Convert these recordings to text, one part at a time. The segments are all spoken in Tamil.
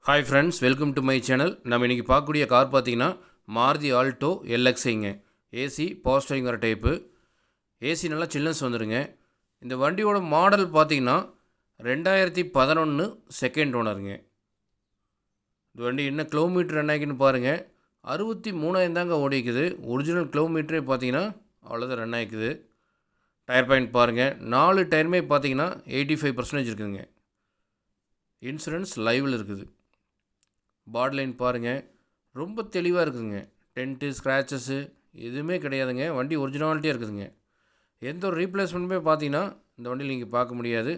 Hi friends, welcome to my channel. நம்ம இன்றைக்கி பார்க்கக்கூடிய கார் பார்த்தீங்கன்னா மாருதி ஆல்டோ எல்எக்ஸ்ஐங்க. ஏசி பவர் ஸ்டீரிங் வர டைப்பு. ஏசி நல்லா சில்னஸ் வந்துடுங்க. இந்த வண்டியோட மாடல் பார்த்தீங்கன்னா 2011 செகண்ட் ஓனருங்க. இந்த வண்டி என்ன கிலோமீட்டர் என்ன ஆகிக்குன்னு பாருங்கள். 63,000 தாங்க ஓடிக்குது. ஒரிஜினல் கிலோமீட்டரே பார்த்தீங்கன்னா அவ்வளோதான் ரன் ஆகிக்குது. டயர் பாயிண்ட் பாருங்கள். 4 டயருமே பார்த்தீங்கன்னா 85% இருக்குதுங்க. இன்சூரன்ஸ் லைவில் இருக்குது. பாடி லைன் பாருங்கள், ரொம்ப தெளிவாக இருக்குதுங்க. டென்ட்டு ஸ்க்ராச்சஸ்ஸு எதுவுமே கிடையாதுங்க. வண்டி ஒரிஜினாலிட்டியாக இருக்குதுங்க. எந்த ஒரு ரீப்ளேஸ்மெண்ட்டுமே பார்த்தீங்கன்னா இந்த வண்டியில் நீங்கள் பார்க்க முடியாது.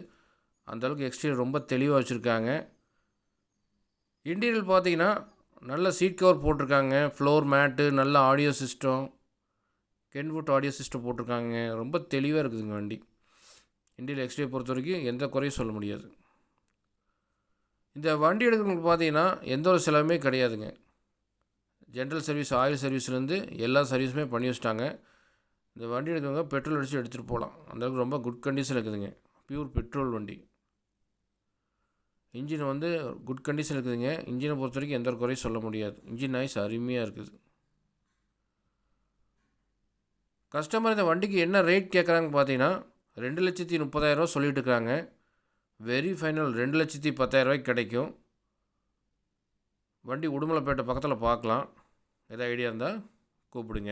அந்தளவுக்கு எக்ஸ்டீரியர் ரொம்ப தெளிவாக வச்சுருக்காங்க. இன்டீரியல் பார்த்தீங்கன்னா நல்ல சீட் கவர் போட்டிருக்காங்க. ஃப்ளோர் மேட்டு, நல்ல audio system, Kenwood audio system போட்டிருக்காங்க. ரொம்ப தெளிவாக இருக்குதுங்க வண்டி. இன்டீரியல் எக்ஸ்டீரியர் பொறுத்த வரைக்கும் எந்த குறையும் சொல்ல முடியாது. இந்த வண்டி எடுக்கிறவங்களுக்கு பார்த்தீங்கன்னா எந்த ஒரு செலவுமே கிடையாதுங்க. ஜென்ரல் சர்வீஸ், ஆயில் சர்வீஸ்லேருந்து எல்லா சர்வீஸுமே பண்ணி வச்சிட்டாங்க. இந்த வண்டி எடுக்கிறவங்க பெட்ரோல் அடித்து எடுத்துகிட்டு போகலாம். அந்தளவுக்கு ரொம்ப குட் கண்டிஷன் இருக்குதுங்க. பியூர் பெட்ரோல் வண்டி. இன்ஜின் குட் கண்டிஷன் இருக்குதுங்க. இன்ஜினை பொறுத்த வரைக்கும் எந்த ஒரு குறையும் சொல்ல முடியாது. இன்ஜின் நாய்ஸ் அருமையாக இருக்குது. கஸ்டமர் இந்த வண்டிக்கு என்ன ரேட் கேட்குறாங்கன்னு பார்த்தீங்கன்னா 2,30,000 சொல்லிட்டு இருக்காங்க. வெரி ஃபைனல் 2,10,000 கிடைக்கும். வண்டி உடுமலைப்பேட்டை பக்கத்தில் பார்க்கலாம். எதாவது ஐடியா இருந்தால் கூப்பிடுங்க.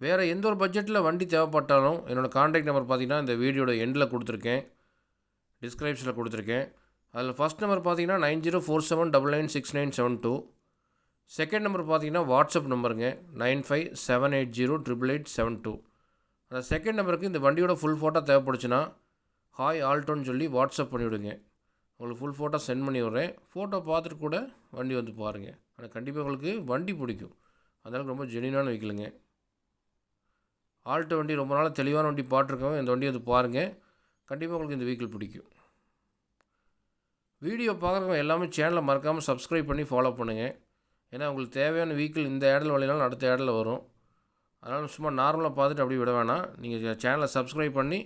வேறு எந்த ஒரு பட்ஜெட்டில் வண்டி தேவைப்பட்டாலும் என்னோடய கான்டாக்ட் நம்பர் பார்த்தீங்கன்னா இந்த வீடியோட எண்டில் கொடுத்துருக்கேன், டிஸ்கிரிப்ஷனில் கொடுத்துருக்கேன். அதில் ஃபஸ்ட் நம்பர் பார்த்தீங்கன்னா 9047996972. செகண்ட் நம்பர் பார்த்தீங்கன்னா வாட்ஸ்அப் நம்பருங்க 9578088872. அந்த செகண்ட் நம்பருக்கு இந்த வண்டியோட ஃபுல் ஃபோட்டோ தேவைப்படுச்சுன்னா ஹாய் ஆல்டோன்னு சொல்லி வாட்ஸ்அப் பண்ணிவிடுங்க. உங்களுக்கு ஃபுல் ஃபோட்டோ சென்ட் பண்ணி விட்றேன். ஃபோட்டோ பார்த்துட்டு கூட வண்டி பாருங்கள். ஆனால் கண்டிப்பாக உங்களுக்கு வண்டி பிடிக்கும். அதனால் ரொம்ப ஜென்யூனான வெஹிக்கிளுங்க. ஆல்டோ வண்டி ரொம்ப நாள் தெளிவான வண்டி பார்த்துருக்கோம். இந்த வண்டி பாருங்கள். கண்டிப்பாக உங்களுக்கு இந்த வெஹிக்கிள் பிடிக்கும். வீடியோ பார்க்குறவங்க எல்லாமே சேனலை மறக்காமல் சப்ஸ்கிரைப் பண்ணி ஃபாலோ பண்ணுங்கள். ஏன்னா உங்களுக்கு தேவையான வெஹிக்கிள் இந்த இடத்துல வழினாலும் அடுத்த இடத்துல வரும். அதனால் சும்மா நார்மலாக பார்த்துட்டு அப்படியே விட வேணாம். நீங்கள் சேனலை சப்ஸ்கிரைப் பண்ணி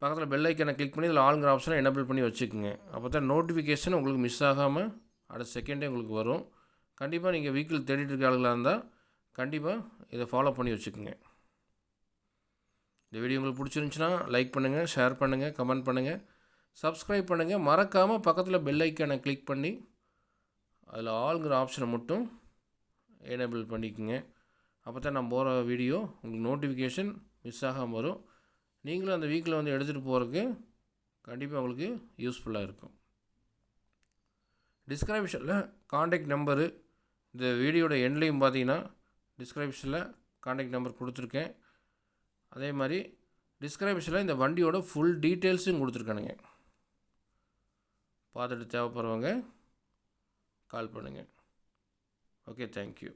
பக்கத்தில் பெல் ஐக்கனை கிளிக் பண்ணி இதில் ஆளுங்கிற ஆப்ஷனை எனேபிள் பண்ணி வச்சுக்கோங்க. அப்போ தான் நோட்டிஃபிகேஷன் உங்களுக்கு மிஸ் ஆகாமல் அடுத்த செகண்டே உங்களுக்கு வரும். கண்டிப்பாக நீங்கள் வெஹிக்கிள் தேடிட்டு இருக்க ஆளுங்களாக இருந்தால் கண்டிப்பாக இதை ஃபாலோ பண்ணி வச்சுக்கோங்க. இந்த வீடியோ உங்களுக்கு பிடிச்சிருந்துச்சுன்னா லைக் பண்ணுங்கள், ஷேர் பண்ணுங்கள், கமெண்ட் பண்ணுங்கள், சப்ஸ்கிரைப் பண்ணுங்கள். மறக்காமல் பக்கத்தில் பெல் ஐக்கனை கிளிக் பண்ணி அதில் ஆளுங்கிற ஆப்ஷனை மட்டும் எனேபிள் பண்ணிக்கோங்க. அப்போ தான் நான் போகிற வீடியோ உங்களுக்கு நோட்டிஃபிகேஷன் மிஸ் ஆகாமல் வரும். நீங்களும் அந்த வீக்கில் எடுத்துகிட்டு போகிறதுக்கு கண்டிப்பாக உங்களுக்கு யூஸ்ஃபுல்லாக இருக்கும். டிஸ்கிரிப்ஷனில் காண்டாக்ட் நம்பரு, இந்த வீடியோட எண்ட்லேயும் பார்த்தீங்கன்னா டிஸ்கிரிப்ஷனில் காண்டாக்ட் நம்பர் கொடுத்துருக்கேன். அதே மாதிரி டிஸ்கிரிப்ஷனில் இந்த வண்டியோட ஃபுல் டீட்டெயில்ஸும் கொடுத்துருக்கானுங்க. பார்த்துட்டு தேவைப்படுறவங்க கால் பண்ணுங்கள். Okay, thank you.